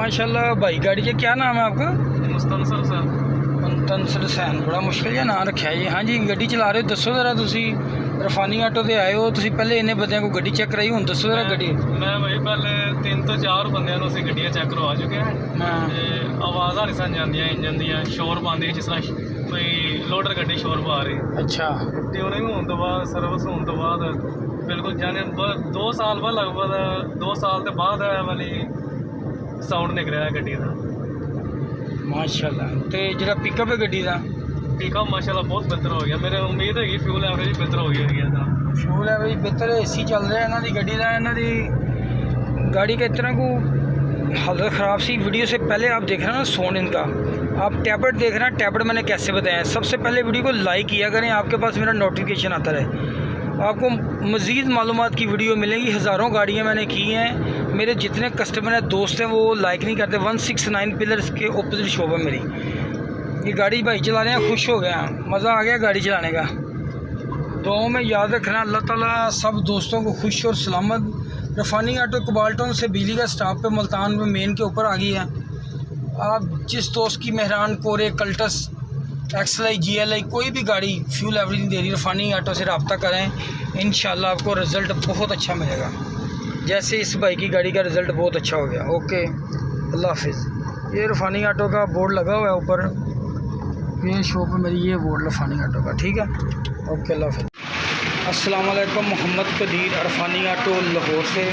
माशाल्लाह भाई। गाड़ी का क्या नाम है आपका? मुस्तनसर सर। मुस्तनसर सैन, बड़ा मुश्किल जिहा नाम रखा जी। हाँ जी, गड्डी चला रहे हो, दसो जरा। तुसी रफानी आटो से आए हो, तुसी पहले इन्ने बंदे को गड्डी चेक कराई, हुण दसो जरा गड्डी। मैं भाई पहले 3 ਤੋਂ 4 ਬੰਦਿਆਂ ਨੂੰ ਅਸੀਂ ਗੱਡੀਆਂ ਚੈੱਕ ਕਰਵਾ ਚੁੱਕੇ ਹਾਂ। हाँ ਤੇ ਆਵਾਜ਼ਾਂ ਨਹੀਂ ਸਨ ਜਾਂਦੀਆਂ ਇੰਜਨ ਦੀਆਂ, ਸ਼ੋਰ ਪਾਉਂਦੇ ਜਿਸ ਤਰ੍ਹਾਂ ਕੋਈ ਲੋਡਰ ਗੱਡੀ ਸ਼ੋਰ ਪਾ ਰਹੀ। अच्छा ਟਿਊਨਿੰਗ ਹੋਣ ਤੋਂ ਬਾਅਦ, ਸਰਵਿਸ ਹੋਣ ਤੋਂ ਬਾਅਦ ਬਿਲਕੁਲ ਜਾਨੇ 2 ਸਾਲ ਬਾਅਦ, ਲਗਭਗ 2 ਸਾਲ ਤੋਂ ਬਾਅਦ ਇਹ ਵਾਲੀ ਸਾਊਂਡ ਨਿਕਲਿਆ ਗੱਡੀ ਦਾ। माशाल्लाह। तो जो पिकअप है गड्डी का, पिकअप माशाल्लाह बहुत बेहतर हो गया। मेरे उम्मीद है कि फ्यूल एवरेज बेहतर हो गया था। फ्यूल एवरेज बेहतर है, एसी चल रहा है इन्हों की गड्डी का। इन्हों की गाड़ी का इतना को हालत ख़राब सी। वीडियो से पहले आप देख रहे हैं ना साउंड इनका, आप टैबलेट देख रहे हैं। टैबलेट मैंने कैसे बताया, सबसे पहले वीडियो को लाइक किया करें, आपके पास मेरा नोटिफिकेशन आता रहे। आपको मज़ीद मालूमात की वीडियो मिलेंगी। हज़ारों गाड़ियाँ मैंने की हैं, मेरे जितने कस्टमर हैं, दोस्त हैं, वो लाइक नहीं करते। 169 पिलर्स के ओपोजिट शॉप है मेरी। ये गाड़ी भाई चला रहे हैं, खुश हो गया, मज़ा आ गया गाड़ी चलाने का। दुआओं में याद रखना, अल्लाह ताला सब दोस्तों को खुश और सलामत। रफानी आटो कबाल्टोन से बिजली का स्टाफ पे मुल्तान में मेन के ऊपर आ गई है। आप जिस दोस्त की मेहरान, कोरे, कल्टस, XLI, GLI कोई भी गाड़ी फ्यूल एवरेज नहीं दे रही, रफानी आटो से रब्ता करें, इंशाल्लाह आपको रिज़ल्ट बहुत अच्छा मिलेगा। जैसे इस भाई की गाड़ी का रिज़ल्ट बहुत अच्छा हो गया। ओके, अल्लाह हाफिज़। ये रफानी आटो का बोर्ड लगा हुआ है ऊपर, ये शॉप है मेरी, ये बोर्ड रफानी आटो का, ठीक है। ओके, अल्लाह हाफिज़। अस्सलाम वालेकुम, मोहम्मद कदीर, रफानी आटो लाहौर से।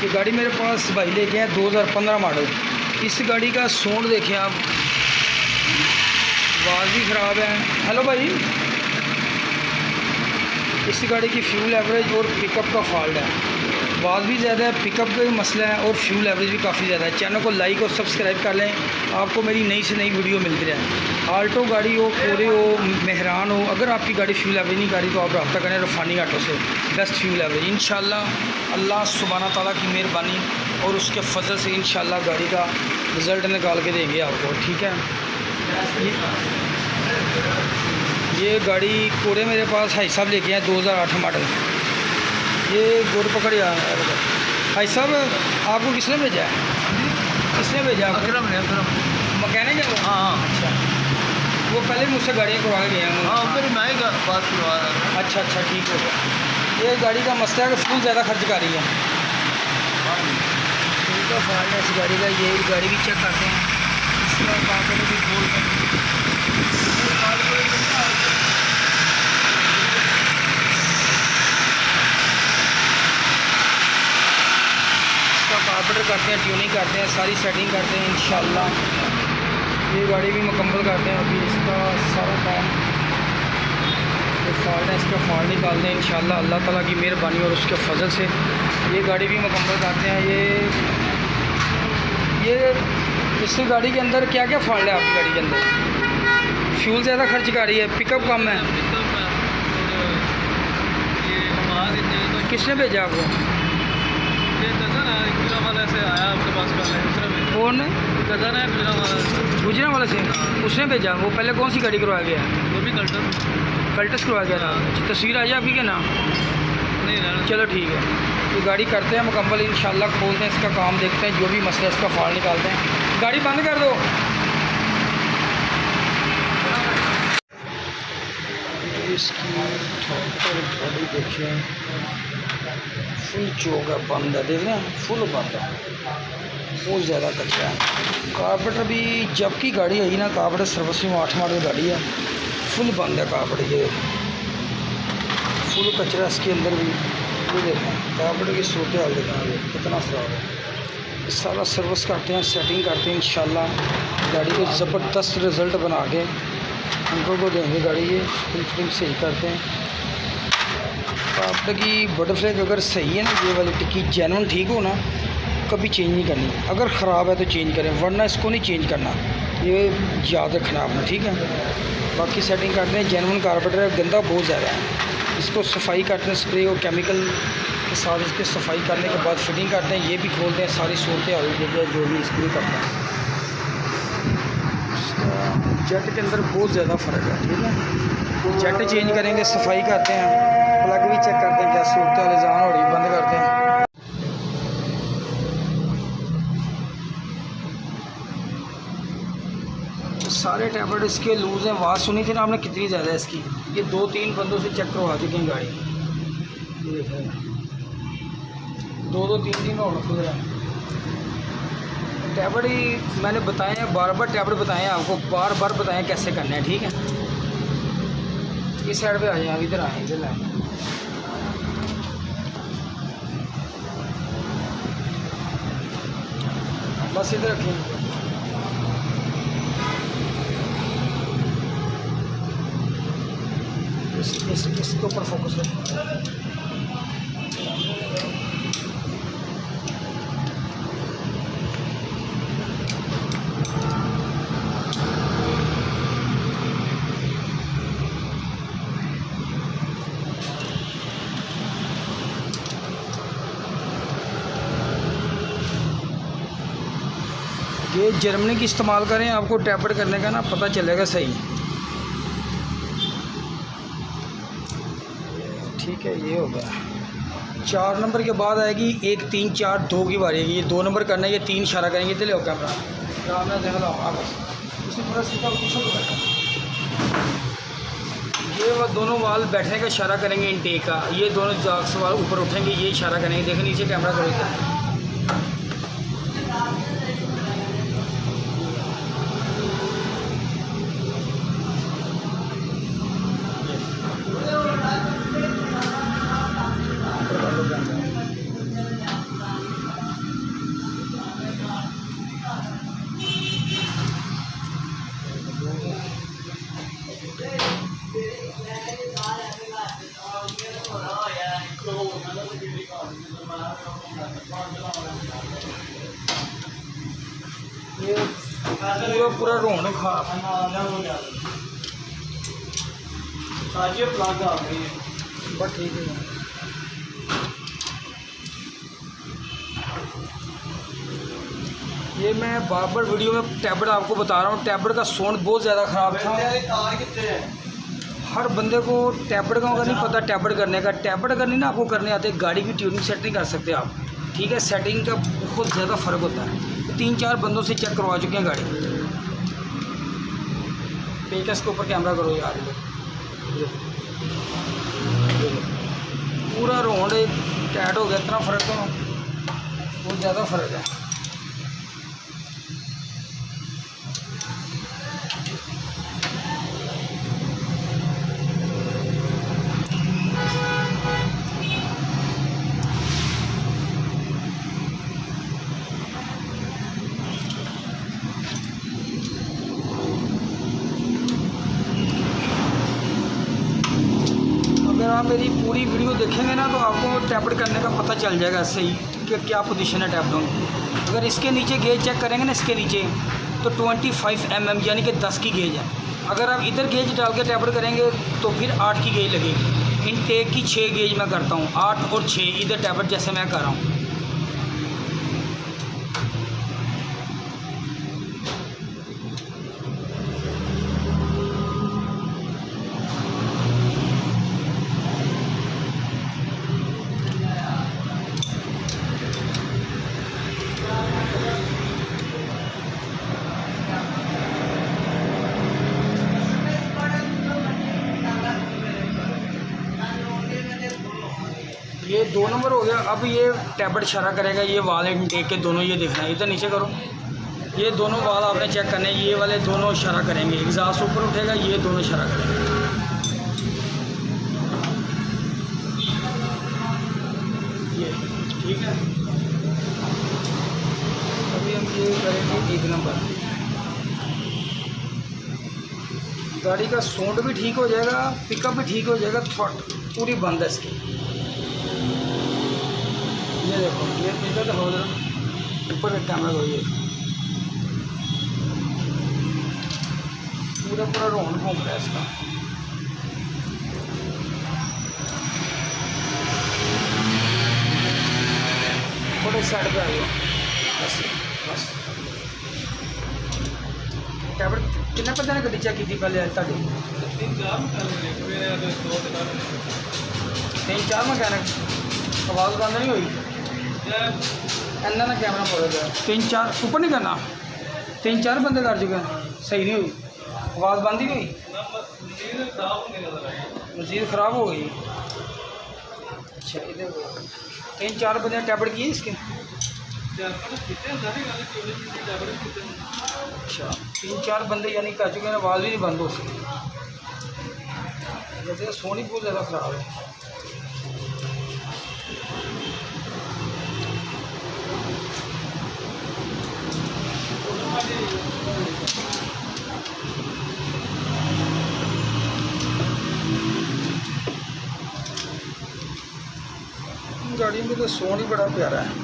ये गाड़ी मेरे पास भाई लेके हैं 2015 मॉडल। इस गाड़ी का साउंड देखें आप, आवाज़ भी ख़राब है। हेलो भाई, इस गाड़ी की फ्यूल एवरेज और पिकअप का फॉल्ट है। आवाज़ भी ज़्यादा है, पिकअप का भी मसला है, और फ्यूल एवरेज भी काफ़ी ज़्यादा है। चैनल को लाइक और सब्सक्राइब कर लें, आपको मेरी नई से नई वीडियो मिलती रहे। आल्टो गाड़ी हो, कोरे हो, मेहरान हो, अगर आपकी गाड़ी फ्यूल एवरेज नहीं कर रही तो आप रब्ता करें रफानी आटो से, बेस्ट फ्यूल एवरेज। इंशाल्लाह अल्लाह सुब्हाना ताला की मेहरबानी और उसके फजल से इंशाल्लाह गाड़ी का रिज़ल्ट निकाल के देंगे आपको, ठीक है। ये गाड़ी कोरे मेरे पास भाई साहब लेके आए 2008 मॉडल। ये गोर पकड़ भाई साहब, आपको किसने भेजा है? किसने भेजा आपको? मकैनिक है वो? हाँ। अच्छा, वो पहले मुझसे गाड़ियाँ करवा के गए हैं। हाँ, फिर मैं ही बात करवा रहा था। अच्छा अच्छा, ठीक हो गया। ये गाड़ी का मसला है कि फ्यूल ज़्यादा खर्च कर रही है। फ्यूल का फॉल्ट है इस गाड़ी का। ये गाड़ी भी चेक करते हैं, इसका कार्बोरेटर भी खोल कर कार्बोरेटर करते हैं, ट्यूनिंग करते हैं, सारी सेटिंग करते हैं इंशाल्लाह। ये गाड़ी भी मुकम्मल करते हैं अभी, इसका सारा काम। जो फॉल्ट है इसका फॉल्ट निकालते हैं इंशाल्लाह, अल्लाह ताला की मेहरबानी और उसके फजल से। ये गाड़ी भी मुकम्मल करते हैं। ये इस गाड़ी के अंदर क्या क्या फॉल्ट है आपकी गाड़ी के अंदर? फ्यूल ज़्यादा खर्च कर रही है, पिकअप कम है। किसने भेजा आपको? से आया आपके पास पहले। कौन है? कज़न है गुजरा वाले से, उसने भेजा। वो पहले कौन सी गाड़ी करवाया गया? वो भी कल्टस करवाया गया था। तस्वीर आई आपकी क्या नाम? नहीं, चलो ठीक है। ये गाड़ी करते हैं मुकम्मल इंशाल्लाह, खोलते हैं इसका काम, देखते हैं जो भी मसला है इसका फॉल्ट निकालते हैं। गाड़ी बंद कर दो। इसकी गाड़ी देखिए, फुल चौक है, बंद है, देख रहे हैं, फुल बंद है, बहुत ज़्यादा कचरा है। कार्बोरेटर भी जबकि गाड़ी आई ना, कार्बोरेटर सर्विसिंग 8 मॉडल गाड़ी है, फुल बंद है कार्बोरेटर। ये फुल कचरा इसके अंदर भी। ये देखें कार्बोरेटर की सूरत हाल देखें कितना ख़राब है। सारा सर्विस करते हैं, सेटिंग करते हैं इंशाल्लाह, गाड़ी को ज़बरदस्त रिज़ल्ट बना के अंकल को देंगे गाड़ी। ये फिटिंग सही करते हैं। कार्बोरेटर की बटरफ्लाई अगर सही है ना, ये वाली टिक्की जेन्युइन ठीक हो ना, कभी चेंज नहीं करनी। अगर ख़राब है तो चेंज करें, वरना इसको नहीं चेंज करना, ये याद रखना आपने, ठीक है। बाकी सेटिंग करते हैं, जेन्युइन कार्बोरेटर गंदा बहुत ज़्यादा है, इसको सफाई करते हैं, स्प्रे और केमिकल के साथ इसकी सफाई करने के बाद फिटिंग करते हैं। ये भी खोलते हैं, सारी सूरत हाल देखिए जो भी स्प्रे करते हैं। जेट के अंदर बहुत ज़्यादा फ़र्क है, ठीक है। जेट चेंज करेंगे, सफाई करते हैं, प्लग भी चेक करते हैं क्या सूरत हाल जान हो रही, बंद करते हैं। सारे टैबलेट इसके लूज़ हैं। आवाज़ सुनी थी ना आपने कितनी ज़्यादा है इसकी। ये 2-3 बंदों से चेक करवा चुके हैं गाड़ी। ये देखें 2-2 3-3 और खुल रहा है। टैबलेट ही मैंने बताए हैं, बार टैबलेट बताए हैं आपको, बार बताएं कैसे करना है, ठीक है। इस साइड पे आ जाए, इधर आए, इधर आए। बस इधर रखें। इसके ऊपर फोकस करें। ये जर्मनी की इस्तेमाल करें, आपको टैबलेट करने का ना पता चलेगा सही, ठीक है। ये हो गया। 4 नंबर के बाद आएगी 1 3 4 2 की बारी आएगी। ये 2 नंबर करना है, ये 3 इशारा करेंगे। तो ले कैमरा आराम से देख लो आप, इसी पूरा सीधा ये वो दोनों वाल बैठने का इशारा करेंगे इनटेक का। ये दोनों जाक्स वाल ऊपर उठेंगे, ये इशारा करेंगे। देखें नीचे कैमरा करो। ये पूरा रोहन खा बस ठीक है। ये मैं बार वीडियो में टैबलेट आपको बता रहा हूँ, टैबलेट का साउंड बहुत ज़्यादा ख़राब था। हर बंदे को टैबलेट का अगर नहीं पता टैबलेट करने का, टैबलेट अगर नहीं ना आपको करने आते, गाड़ी की ट्यूनिंग सेट नहीं कर सकते आप, ठीक है। सेटिंग का बहुत ज़्यादा फ़र्क होता है। 3-4 बंदों से चेक करवा चुके हैं गाड़ी। पेकस के ऊपर कैमरा करो यार, पूरा राउंड टाइट हो गया। इतना फ़र्क तो बहुत ज़्यादा फ़र्क है। अगर आप मेरी पूरी वीडियो देखेंगे ना तो आपको टैबलेट करने का पता चल जाएगा सही कि क्या पोजीशन है टैबलेट। अगर इसके नीचे गेज चेक करेंगे ना, इसके नीचे तो 25 mm यानी कि 10 की गेज है। अगर आप इधर गेज डाल के टैबलेट करेंगे तो फिर 8 की गेज लगेगी। इनटेक की 6 गेज मैं करता हूँ, 8 और 6 इधर टैबलेट जैसे मैं कर रहा हूँ। ये 2 नंबर हो गया। अब ये टैबलेट इशारा करेगा, ये वाल इनटेक के दोनों, ये देखना है। इधर नीचे करो, ये दोनों वाल आपने चेक करने, ये वाले दोनों इशारा करेंगे। एग्जॉस्ट ऊपर उठेगा, ये दोनों इशारा करेंगे। ये ठीक है। अभी हम ये करेंगे 1 नंबर। गाड़ी का साउंड भी ठीक हो जाएगा, पिकअप भी ठीक हो जाएगा, थ्रॉट पूरी बंद है इसकी। ये देखो, ये इधर हो जरा ऊपर कैमरा को, ये पूरा राउंड घूम रहा है इसका। थोड़े साइड पे आ गया, बस बस। टैबलेट कितने बंदे ने गड्डी चेक की थी पहले ताड़ी? 3-4 मैकेनिक। आवाज़ बंद नहीं हुई, इन्ना ना कैमरा खोल गया। 3-4 ऊपर नहीं करना, 3-4 बंदे कर चुके हैं, सही नहीं हुई, आवाज़ बंद ही हुई, मजीद ख़राब हो गई। अच्छा इधर 3-4 बंदे टैबलेट किए इसके। अच्छा 3-4 बंदे यानी कर चुके हैं, आवाज़ भी नहीं बंद हो सकती। जैसे सोनी बहुत ज़्यादा ख़राब है। गाड़ियों में तो सोन ही बड़ा प्यारा है।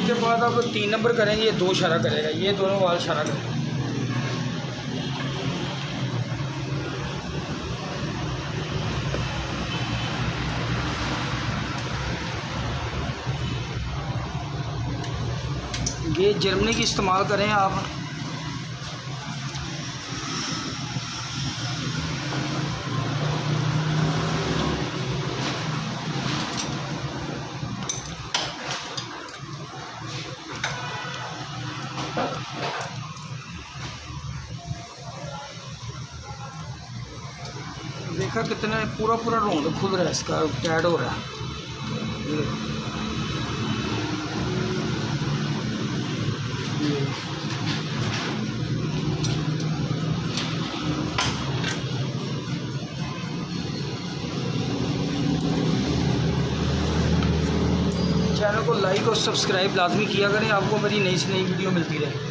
के बाद आप 3 नंबर करेंगे, ये 2 इशारा करेगा, ये दोनों वाल इशारा करेगा। ये जर्मनी की इस्तेमाल करें आप। देखा कितने पूरा रोड खुल रहा है, इसका टाइट हो रहा है। चैनल को लाइक और सब्सक्राइब लाजमी किया करें, आपको मेरी नई से नई वीडियो मिलती रहे।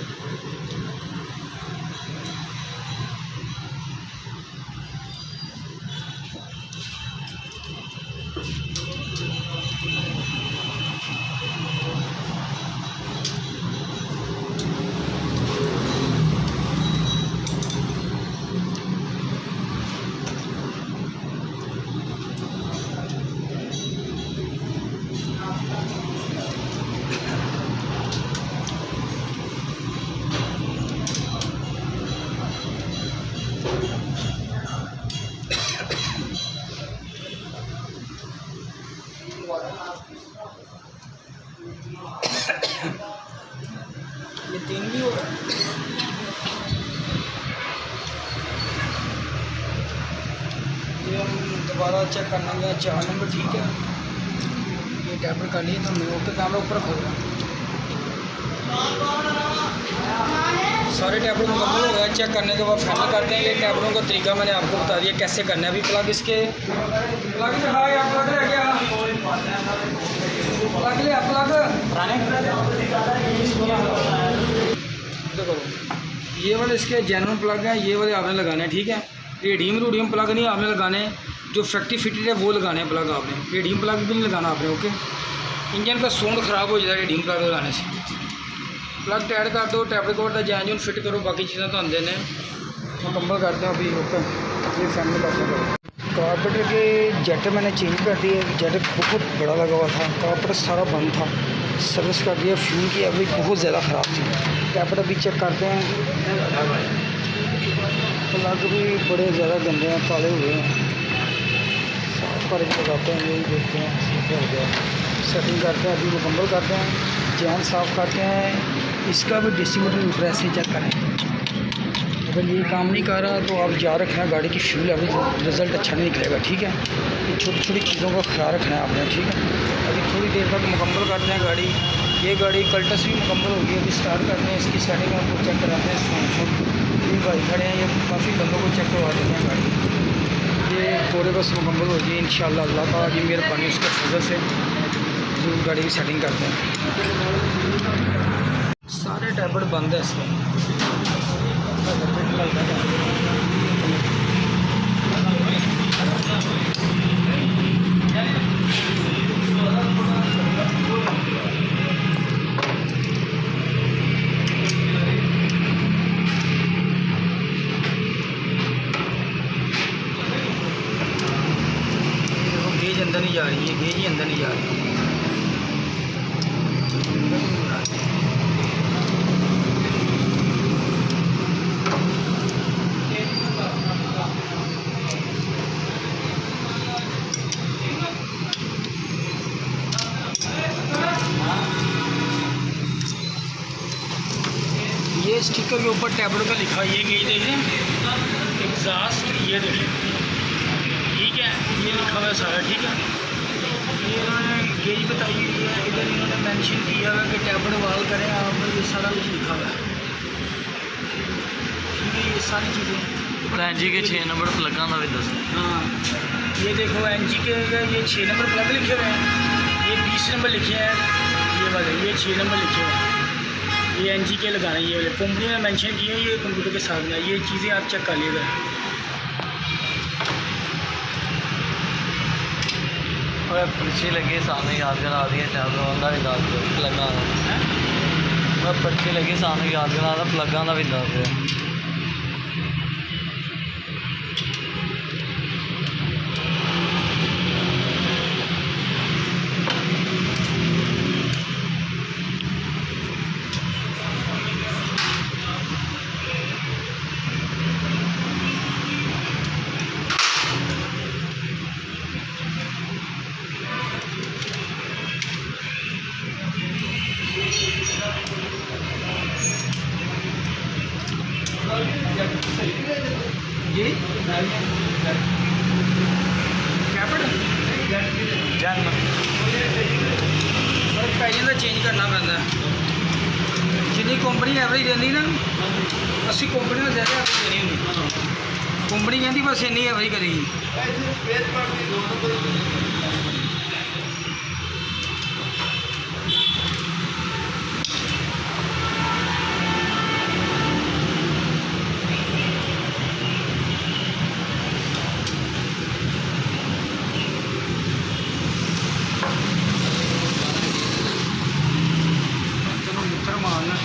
ये 3 भी होगा। ये हम दोबारा चेक करना है, 4 नंबर ठीक है। ये टैबलेट कर लिए तो मैं ओके, कैमरा ऊपर खोल सारे टैबलेट मुकम्मल हो गया। चेक करने के बाद फाइनल करते हैं। ये टैबलों का तरीका मैंने आपको बता दिया कैसे करना है। अभी प्लग इसके प्लग ले गया, देखो ये वाले इसके जेन्युइन प्लग हैं, ये वाले आपने लगाने हैं, ठीक है। रेडियम प्लग नहीं आपने लगाने, जो फैक्ट्री फिटेड है वो लगाने हैं प्लग आपने। रेडियम प्लग भी नहीं लगाना आपने, ओके। इंजन का साउंड ख़राब हो जाता है रेडियम प्लग लगाने से। प्लग टाइट कर दो, टैबलेट कोड का जैन फिट करो, बाकी चीज़ें तो आते हैं मुकम्मल करते हैं अभी, ओके। ये फैमिली करते कार्पेटर के जेट मैंने चेंज कर दिए, जेट बहुत बड़ा लगा हुआ था, कार्पेटर सारा बंद था, सर्विस कर दिया। फ्यूल की एवरेज बहुत ज़्यादा ख़राब थी। कार्पेटर भी चेक करते हैं, प्लग भी बड़े ज़्यादा गंदे हैं, काले हुए हैं, साफ करके लगाते हैं, यही देखते हैं हो गया। सेटिंग करते हैं, अभी मुकम्मल करते हैं, जैन साफ़ करते हैं। इसका भी डिस्ट्रीब्यूटर मीटर ऐसे चेक करें, अगर ये काम नहीं कर रहा तो आप जा रखना गाड़ी की फ्यूल एवरेज, रिज़ल्ट अच्छा नहीं निकलेगा, ठीक है। ये छोटी छोटी चीज़ों का ख्याल रखना है आपने, ठीक है। अभी थोड़ी देर तक मुकम्मल करते हैं गाड़ी। ये गाड़ी कल्टस भी मुकम्मल होगी, अभी स्टार्ट करते हैं, इसकी सेटिंग आपको चेक कराते हैं। ये भाई खड़े हैं, ये काफ़ी बंदों को चेक करवा देते हैं गाड़ी। ये थोड़े बस मुकम्मल होगी इंशाअल्लाह, अल्लाह का जी मेहरबानी उसके फजल से जरूर गाड़ी की सेटिंग करते हैं। सारे टैबलेट बंद है इसमें। ये स्टिकर के ऊपर टैबलेट का लिखा है, ये गेज देखें, एग्जॉस्ट ये देखें, ठीक है, ये लिखा हुआ है सारा, ठीक है। ये इन्होंने गेज बताई हुई है, इधर इन्होंने मेंशन किया हुआ है कि टैबलेट वाल करें आप, ये सारा कुछ लिखा हुआ है, ठीक है। ये सारी चीज़ें एनजी के 6 नंबर प्लगों का भी दस। हाँ, ये देखो एनजी के ये 6 नंबर प्लग लिखे हुए हैं, ये 20 नंबर लिखे हैं, ये वाले ये 6 नंबर लिखे हुए हैं, ये एनजी के लगाने, ये वाले कंपनी ने मेंशन किए हैं, ये कंप्यूटर के साथ में ये चीज़ें आप चेक कर लीजिएगा। और पर्ची लगी सामने याद करा दी है, टैबलेट का भी दस दो, प्लगों का पर्ची लगी सामने याद करा दा, प्लगों का भी दस दो। जी कैपट जन फर्क पै जाता, चेंज करना पैंदा, जिन्नी कंपनी एवरेज देंदी ना, असी कंपनी को ज़्यादा एवरेज देनी होंगी, कंपनी कहती बस इन्नी एवरेज करेगी। चलो मित्र मारना,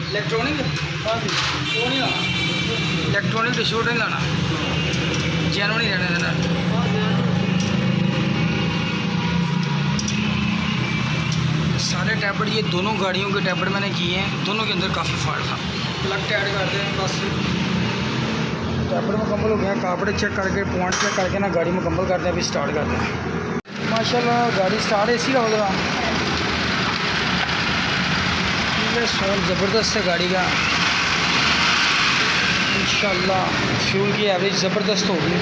इलेक्ट्रॉनिक वो नहीं लाना, इलेक्ट्रॉनिक डिशवोट नहीं लाना, जैनो नहीं रहने देना। सारे टैबलेट ये दोनों गाड़ियों के टैबलेट मैंने किए हैं, दोनों के अंदर काफ़ी फॉल्ट था। प्लग ऐड करते हैं, बस टैबलेट मुकम्मल हो गया, कार्बोरेटर चेक करके पॉइंट चेक करके ना गाड़ी मुकम्मल करते हैं, अभी स्टार्ट करते हैं। माशाल्लाह गाड़ी स्टार्ट एसी का होगा, साउंड ज़बरदस्त है गाड़ी का, इंशाल्लाह फ्यूल की एवरेज ज़बरदस्त होगी।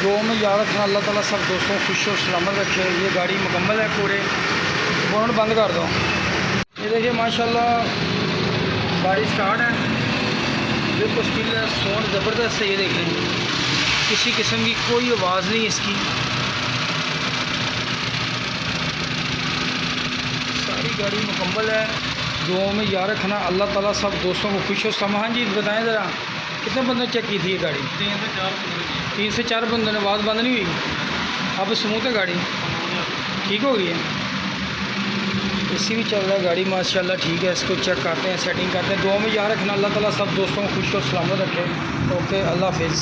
दुआ में याद रखना, अल्लाह ताला सब दोस्तों खुश और सलामत रखे। ये गाड़ी मुकम्मल है, पूरे बोनट बंद कर दो। ये देखिए माशाल्लाह गाड़ी स्टार्ट है, बिल्कुल स्टिल है, साउंड ज़बरदस्त है। ये देखें किसी किस्म की कोई आवाज़ नहीं इसकी, सारी गाड़ी मुकम्मल है। दुआ में याद रखना, अल्लाह ताला सब दोस्तों को खुश और सलामत। हाँ जी बताएं ज़रा, कितने बंदे चेक की थी ये गाड़ी? 3 से 4 बंदों ने, आवाज़ बंद नहीं हुई, अब स्मूथ है गाड़ी, ठीक हो गई है। इसी भी चल रहा है गाड़ी माशाल्लाह, ठीक है। इसको चेक करते हैं, सेटिंग करते हैं। दुआ में याद रखना, अल्लाह ताला सब दोस्तों को खुश और सलामत रखे। ओके, अल्लाह हाफिज़।